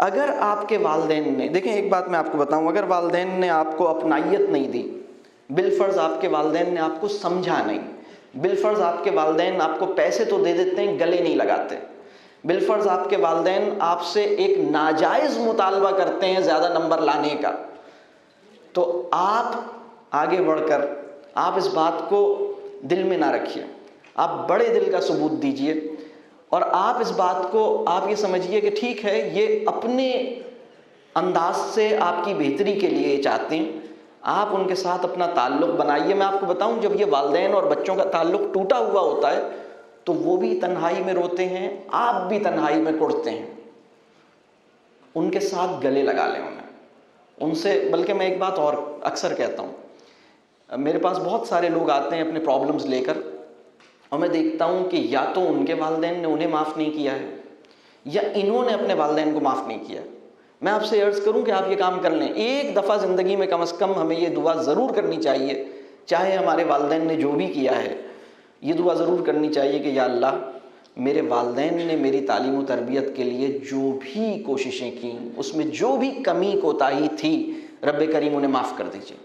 अगर आपके वालिदैन ने, देखें एक बात मैं आपको बताऊं, अगर वालिदैन ने आपको अपनाइयत नहीं दी, बिलफर्ज आपके वालिदैन ने आपको समझा नहीं, बिलफर्ज आपके वालिदैन आपको पैसे तो दे देते हैं, गले नहीं लगाते, बिलफर्ज आपके वालिदैन आपसे एक नाजायज़ मुतालबा करते हैं ज़्यादा नंबर लाने का, तो आप आगे बढ़कर आप इस बात को दिल में ना रखिए, आप बड़े दिल का सबूत दीजिए और आप इस बात को आप ये समझिए कि ठीक है, ये अपने अंदाज से आपकी बेहतरी के लिए चाहते हैं, आप उनके साथ अपना ताल्लुक़ बनाइए। मैं आपको बताऊं, जब ये वालिदैन और बच्चों का ताल्लुक़ टूटा हुआ होता है तो वो भी तन्हाई में रोते हैं, आप भी तन्हाई में कुढ़ते हैं। उनके साथ गले लगा लें उनसे। बल्कि मैं एक बात और अक्सर कहता हूँ, मेरे पास बहुत सारे लोग आते हैं अपने प्रॉब्लम्स लेकर और मैं देखता हूँ कि या तो उनके वालिदैन ने उन्हें माफ़ नहीं किया है या इन्होंने अपने वालिदैन को माफ़ नहीं किया। मैं आपसे अर्ज़ करूं कि आप ये काम कर लें, एक दफ़ा ज़िंदगी में कम से कम हमें ये दुआ ज़रूर करनी चाहिए, चाहे हमारे वालिदैन ने जो भी किया है, ये दुआ ज़रूर करनी चाहिए कि या अल्लाह, मेरे वालिदैन ने मेरी तालीम और तरबियत के लिए जो भी कोशिशें की, उसमें जो भी कमी कोताही थी, रब्बे करीम उन्हें माफ़ कर दीजिए।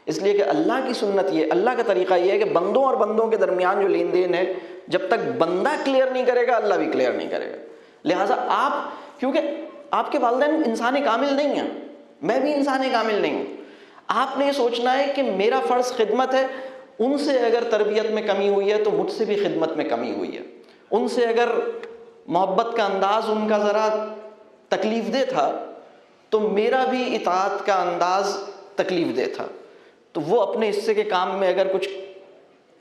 इसलिए कि अल्लाह की सुन्नत ये, अल्लाह का तरीक़ा ये है कि बंदों और बंदों के दरमियान जो लेन देन है, जब तक बंदा क्लियर नहीं करेगा अल्लाह भी क्लियर नहीं करेगा। लिहाजा आप, क्योंकि आपके वालिदैन इंसान कामिल नहीं है, मैं भी इंसान कामिल नहीं हूँ, आपने ये सोचना है कि मेरा फ़र्ज़ खिदमत है, उनसे अगर तरबियत में कमी हुई है तो मुझसे भी खिदमत में कमी हुई है, उनसे अगर मोहब्बत का अंदाज़ उनका ज़रा तकलीफ़ दे था तो मेरा भी इताअत का अंदाज़ तकलीफ़ दे था। तो वो अपने हिस्से के काम में अगर कुछ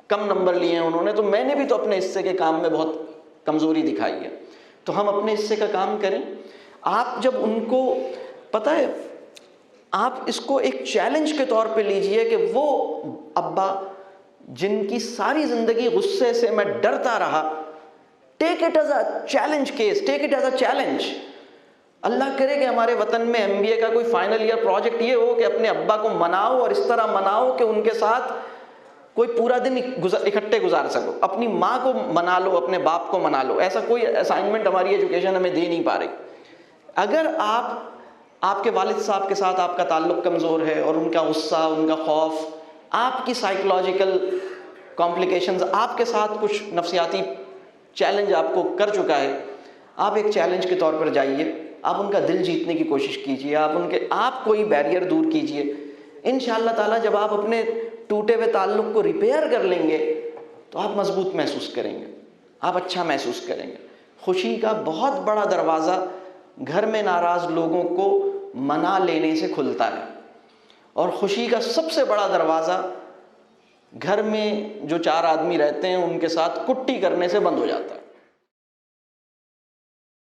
कम नंबर लिए हैं उन्होंने, तो मैंने भी तो अपने हिस्से के काम में बहुत कमज़ोरी दिखाई है। तो हम अपने हिस्से का काम करें। आप जब उनको, पता है, आप इसको एक चैलेंज के तौर पे लीजिए कि वो अब्बा जिनकी सारी ज़िंदगी गुस्से से मैं डरता रहा, take it as a challenge case, take it as a challenge. अल्लाह करे कि हमारे वतन में MBA का कोई फाइनल ईयर प्रोजेक्ट ये हो कि अपने अब्बा को मनाओ और इस तरह मनाओ कि उनके साथ कोई पूरा दिन इकट्ठे गुजार सको। अपनी माँ को मना लो, अपने बाप को मना लो। ऐसा कोई असाइनमेंट हमारी एजुकेशन हमें दे नहीं पा रही। अगर आपके वालिद साहब के साथ आपका ताल्लुक़ कमज़ोर है और उनका गुस्सा, उनका खौफ, आपकी साइकोलॉजिकल कॉम्प्लिकेशंस, आपके साथ कुछ नफ्सियाती चैलेंज आपको कर चुका है, आप एक चैलेंज के तौर पर जाइए, आप उनका दिल जीतने की कोशिश कीजिए, आप कोई बैरियर दूर कीजिए। इंशाअल्लाह ताला जब आप अपने टूटे हुए ताल्लुक़ को रिपेयर कर लेंगे तो आप मजबूत महसूस करेंगे, आप अच्छा महसूस करेंगे। खुशी का बहुत बड़ा दरवाज़ा घर में नाराज़ लोगों को मना लेने से खुलता है और खुशी का सबसे बड़ा दरवाज़ा घर में जो 4 आदमी रहते हैं उनके साथ कुट्टी करने से बंद हो जाता है।